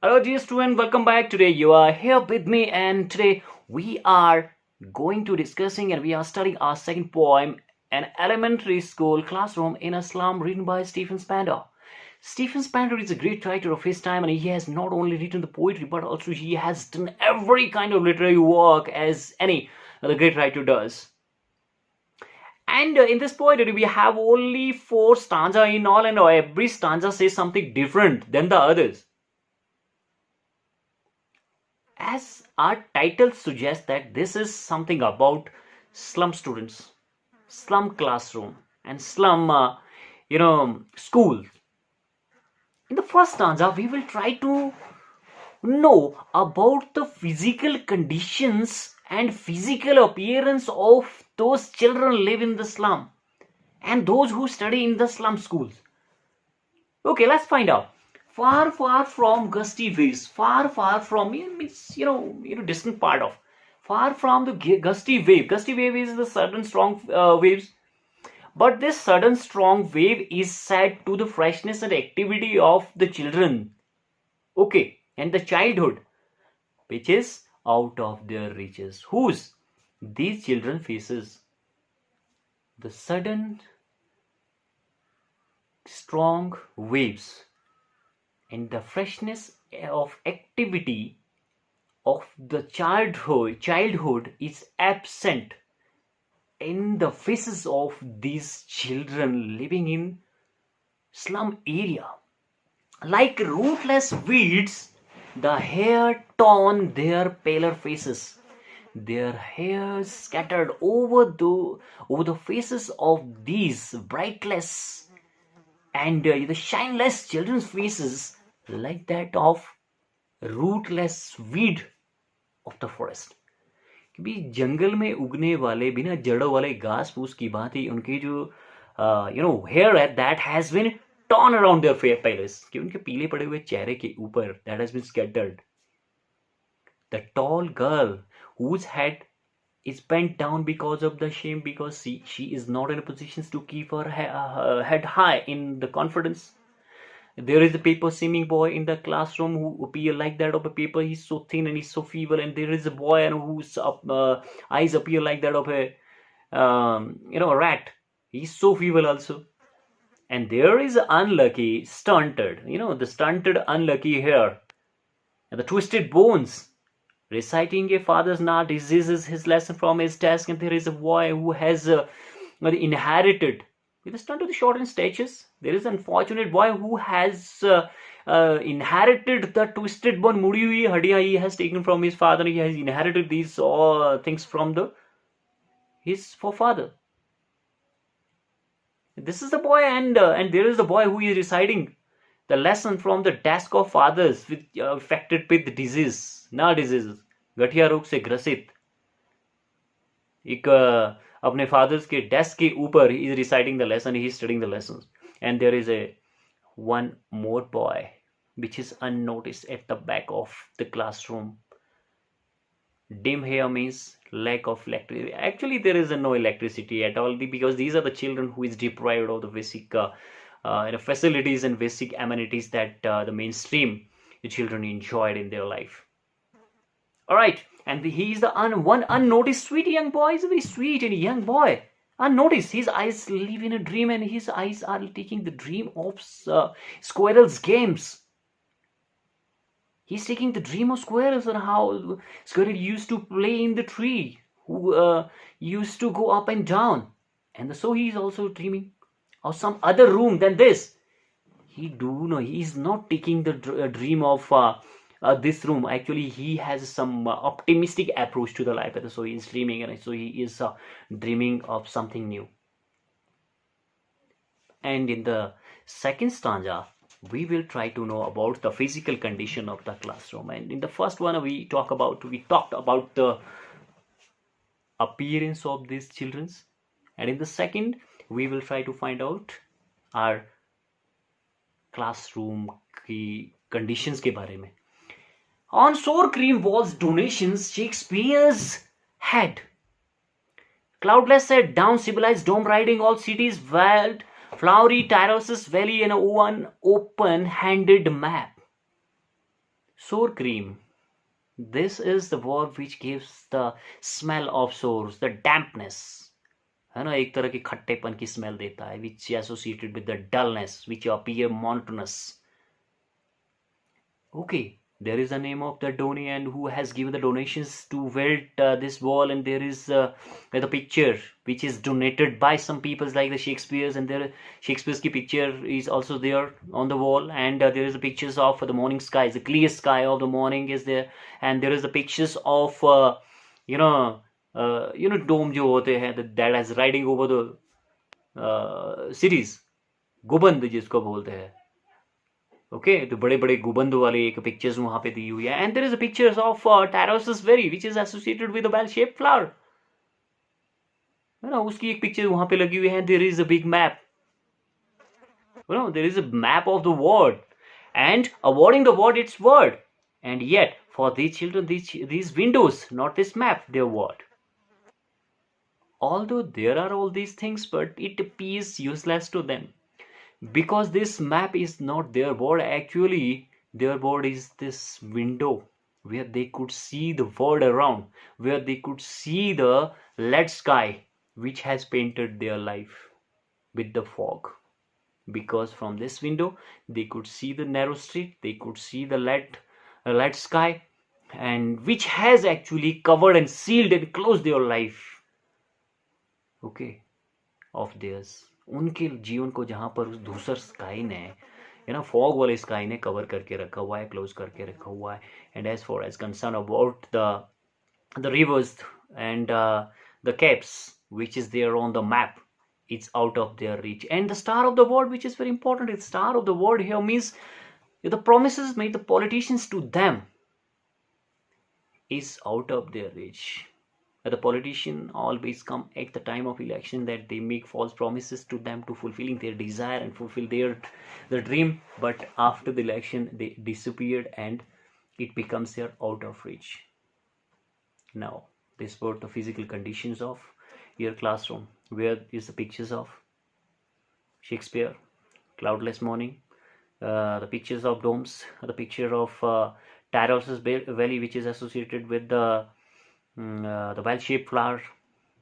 Hello, dear student. Welcome back. Today you are here with me, and today we are going to discussing and we are studying our second poem, "An Elementary School Classroom in a Slum," written by Stephen Spandau. Stephen Spandau is a great writer of his time, and he has not only written the poetry, but also he has done every kind of literary work as any other great writer does. And in this poetry, we have only 4 stanzas in all, and every stanza says something different than the others. As our title suggests that this is something about slum students, slum classroom, and slum, school. In the first stanza, we will try to know about the physical conditions and physical appearance of those children live in the slum and those who study in the slum schools. Okay, let's find out. Far, far from gusty waves, far, far from distant part of, far from the gusty wave. Gusty wave is the sudden strong waves, but this sudden strong wave is said to the freshness and activity of the children. Okay, and the childhood, which is out of their reaches. Whose? These children faces. The sudden strong waves and the freshness of activity of the childhood is absent in the faces of these children living in slum area. Like rootless weeds, the hair torn their paler faces, their hair scattered over the faces of these brightless and the shineless children's faces, like that of rootless weed of the forest. कि जंगल में उगने वाले बिना जड़ों वाले घास फूस की बात ही उनकी जो hair that has been torn around their faces, कि उनके पीले पड़े हुए चेहरे के ऊपर that has been scattered. The tall girl whose head is bent down because of the shame, because she is not in a position to keep her head high in the confidence. There is a paper seeming boy in the classroom who appear like that of a paper. He's so thin and he's so feeble, and there is a boy whose eyes appear like that of a rat. He's so feeble also. And there is an unlucky stunted, the stunted unlucky hair and the twisted bones, reciting a father's not diseases his lesson from his desk. And there is a boy who has inherited, with a stunt to the short in stages, there is an unfortunate boy who has inherited the twisted bone, mudi hui hadiyan he has taken from his father. He has inherited these things from his forefather. This is the boy, and there is the boy who is reciting the lesson from the desk of fathers with affected with disease, गठिया रोग से ग्रसित. एक अपने fathers के desk के ऊपर he is reciting the lesson, he is studying the lessons. And there is one more boy which is unnoticed at the back of the classroom. Dim hair means lack of electricity. Actually, there is no electricity at all, because these are the children who is deprived of the basic facilities and basic amenities that the mainstream the children enjoyed in their life. All right, and he is the one unnoticed sweet young boy. He's a very sweet and young boy, unnoticed. His eyes live in a dream, and his eyes are taking the dream of squirrels games. He's taking the dream of squirrels and how squirrel used to play in the tree, who used to go up and down. And so he is also dreaming of some other room than this. He is not taking the dream of this room. Actually, he has some optimistic approach to the life. And so he is dreaming, and so he is dreaming of something new. And in the second stanza, we will try to know about the physical condition of the classroom. And in the first one, we talked about the appearance of these children. And in the second, we will try to find out our classroom की conditions के बारे में. On sour cream walls, donations, Shakespeare's head. Cloudless set down, civilized dome riding all cities, wild flowery terraces, valley, and one open-handed map. sour cream. This is the word which gives the smell of sours, the dampness, है ना, एक तरह की खट्टेपन की smell देता है, which is associated with the dullness, which appear monotonous. Okay, there is a name of the donor and who has given the donations to build this wall, and there is the picture which is donated by some people like the Shakespeare's, and there Shakespeare's ki picture is also there on the wall, and there is the pictures of the morning sky, the clear sky of the morning is there, and there is the pictures of you know dome जो होते हैं that is riding over the cities, गुबंद जिसको बोलते हैं. Okay, तो बड़े बड़े गुबंद वाले एक पिक्चर्स वहां पे दी हुई है, and there is a pictures of टारोसस berry which is associated with a bell shaped flower, है ना, उसकी एक पिक्चर वहां पे लगी हुई है. There is a big map, you know, there is a map of the world and awarding the world its word, and yet for these children these windows, not this map, their word. Although there are all these things, but it appears useless to them, because this map is not their world. Actually their world is this window where they could see the world around, where they could see the lead sky which has painted their life with the fog. Because from this window they could see the narrow street, they could see the lead sky, and which has actually covered and sealed and closed their life, okay, of theirs. उनके जीवन को जहां पर उस धूसर sky ने, you know, fog वाले sky ने कवर करके रखा हुआ है, क्लोज करके रखा हुआ है. And as far as concern about the rivers and the caps which is there on the map, it's out of their reach. And the star of the world, which is very important, the star of the world here means the promises made the politicians to them is out of their reach. The politician always come at the time of election that they make false promises to them to fulfilling their desire and fulfill their dream, but after the election they disappeared and it becomes their out of reach. Now this were the physical conditions of your classroom. Where is the pictures of Shakespeare, cloudless morning, the pictures of domes, the picture of Tyrosus Valley which is associated with the well-shaped flower.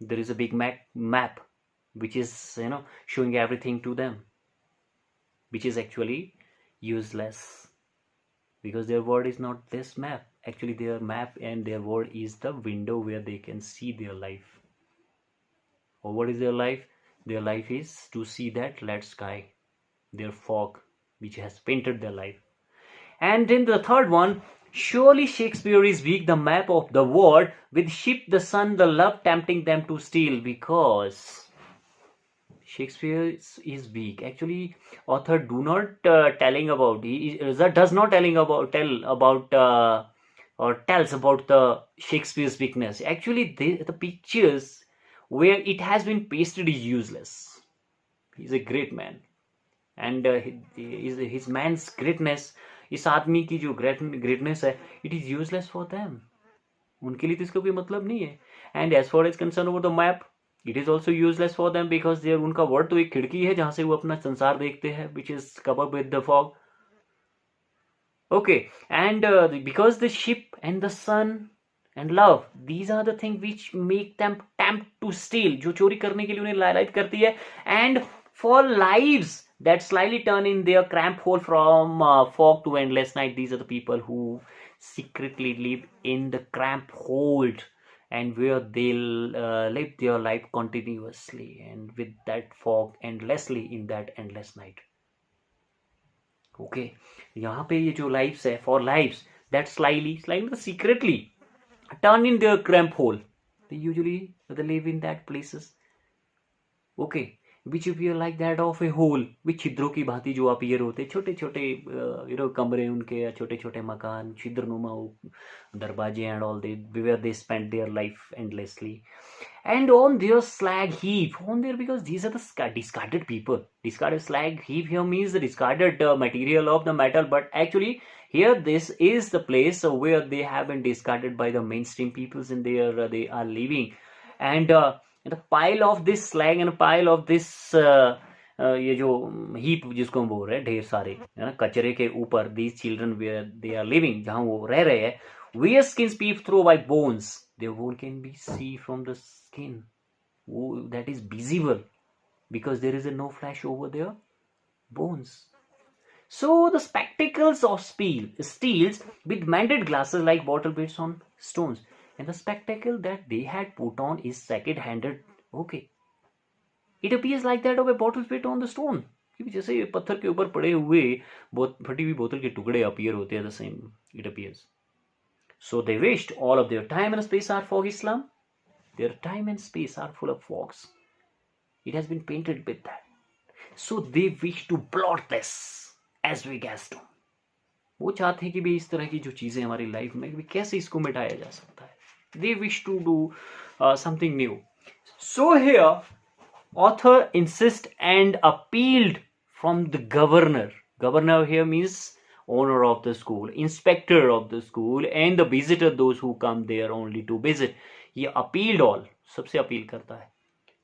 There is a big map which is, you know, showing everything to them, which is actually useless because their word is not this map. Actually their map and their word is the window where they can see their life. Or what is their life? Their life is to see that lead sky, their fog which has painted their life. And then the third one, surely Shakespeare is weak, the map of the world, with ship, the sun, the love tempting them to steal. Because Shakespeare is weak. Actually, author do not telling about, he does not tell about or tells about the Shakespeare's weakness. Actually, the pictures where it has been pasted is useless. He's a great man, and his man's greatness, इस आदमी की जो greatness है, it is useless for them. उनके लिए तो इसका कोई मतलब नहीं है. And as far as concern over the map, it is also useless for them because there, उनका वर्ड तो एक खिड़की है जहां से वो अपना संसार देखते हैं, which is covered with the fog. Okay, and because the ship and the sun and love, these are the thing which make them tempt to steal, जो चोरी करने के लिए उन्हें लालच करती है. And for lives that slightly turn in their cramped hole from fog to endless night. These are the people who secretly live in the cramped hole and where they'll live their life continuously and with that fog endlessly in that endless night. Okay, यहाँ पे ये जो lives है, for lives that slightly secretly turn in their cramped hole, they usually live in that places. Okay, which appear like that of a hole, which छिद्रों की भांति जो appear होते, छोटे छोटे कमरे उनके, या छोटे छोटे मकान, छिद्रनुमा दरवाजे, and all they, where they spend their life endlessly. And on their slag heap, on there, because these are the discarded people. Discarded slag heap here means the discarded material of the metal, but actually here this is the place where they have been discarded by the mainstream peoples, and they are living. And the pile of this slag and a pile of this ये जो heap जिसको हम बोल रहे हैं, ढेर सारे है ना कचरे के ऊपर, these children where they are living, जहां वो रह रहे हैं, where skin peep through by bones, their whole can be see from the skin, वो that is visible because there is no flesh over their bones. So the spectacles of steels with mended glasses like bottle bits on stones, and the spectacle that they had put on is second-handed. Okay, it appears like that of a bottle bit on the stone. क्योंकि जैसे ये पत्थर के ऊपर पड़े हुए फटी हुई बोतल के टुकड़े अपीयर होते हैं, the same it appears. So they wished all of their time and space are for Islam. Their time and space are full of fogs. It has been painted with that. So they wish to blot this as we guessed. वो चाहते हैं कि भी इस तरह की जो चीजें हमारी लाइफ में भी कैसे इसको मिटाया जा सकता है. They wish to do something new. So here, author insist and appealed from the governor. Governor here means owner of the school, inspector of the school, and the visitor, those who come there only to visit. ये appealed all, सबसे appeal करता है.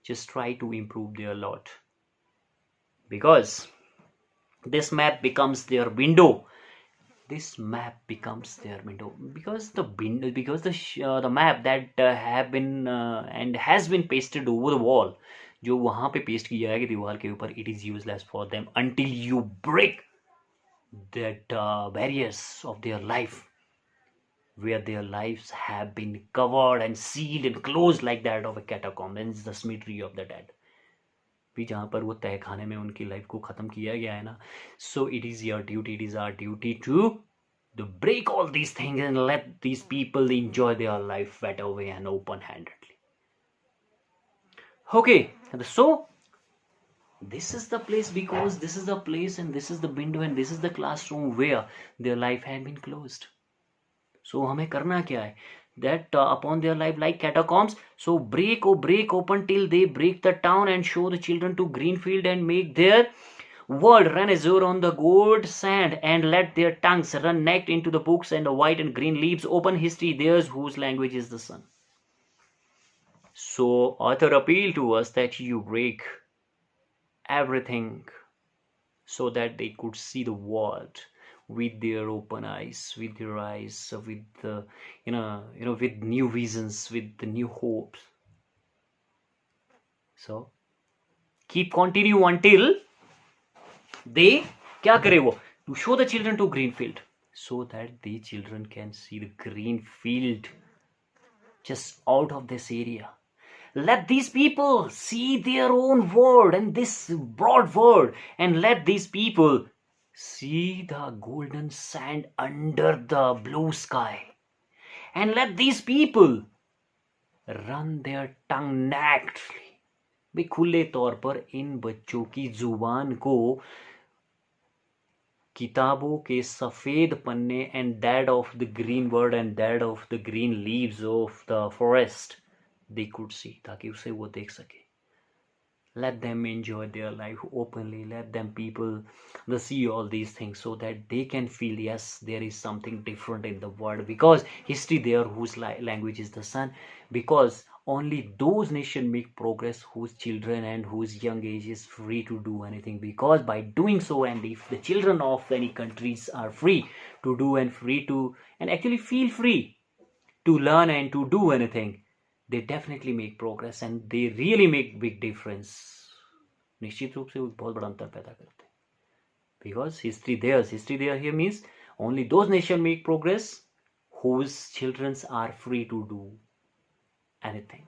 Just try to improve their lot, because this map becomes their window. This map becomes their window because the map that have been and has been pasted over the wall, जो वहां पे paste किया है कि दीवार के ऊपर, it is useless for them until you break that barriers of their life, where their lives have been covered and sealed and closed like that of a catacomb, and it's the cemetery of the dead. भी जहाँ पर वो तह खाने में उनकी life को खत्म किया गया है ना. So it is your duty, it is our duty to break all these things and let these people enjoy their life better way and open-handedly. Okay, so this is the place, because this is the place and this is the window and this is the classroom where their life had been closed. So हमें करना क्या है? That upon their life like catacombs, so break open till they break the town and show the children to Greenfield and make their world run azure on the gold sand, and let their tongues run naked into the books and the white and green leaves, open history theirs whose language is the sun. So author appeal to us that you break everything so that they could see the world with their open eyes, with their eyes, with the with new visions, with the new hopes. So keep continue until they क्या करे वो, to show the children to Greenfield, so that the children can see the green field just out of this area. Let these people see their own world and this broad world, and let these people see the golden sand under the blue sky, and let these people run their tongue nakedly. भी खुले तौर पर इन बच्चों की जुबान को किताबों के सफेद पन्ने and that of the green bird and that of the green leaves of the forest they could see, ताकि उसे वो देख सके. Let them enjoy their life openly. Let them people see all these things so that they can feel, yes, there is something different in the world, because history there whose language is the sun, because only those nations make progress whose children and whose young age is free to do anything, because by doing so, and if the children of any countries are free to do and free to and actually feel free to learn and to do anything, they definitely make progress and they really make big difference. निश्चित रूप से वो बहुत बड़ा अंतर पैदा करते हैं, because history there here means only those nations make progress whose children are free to do anything.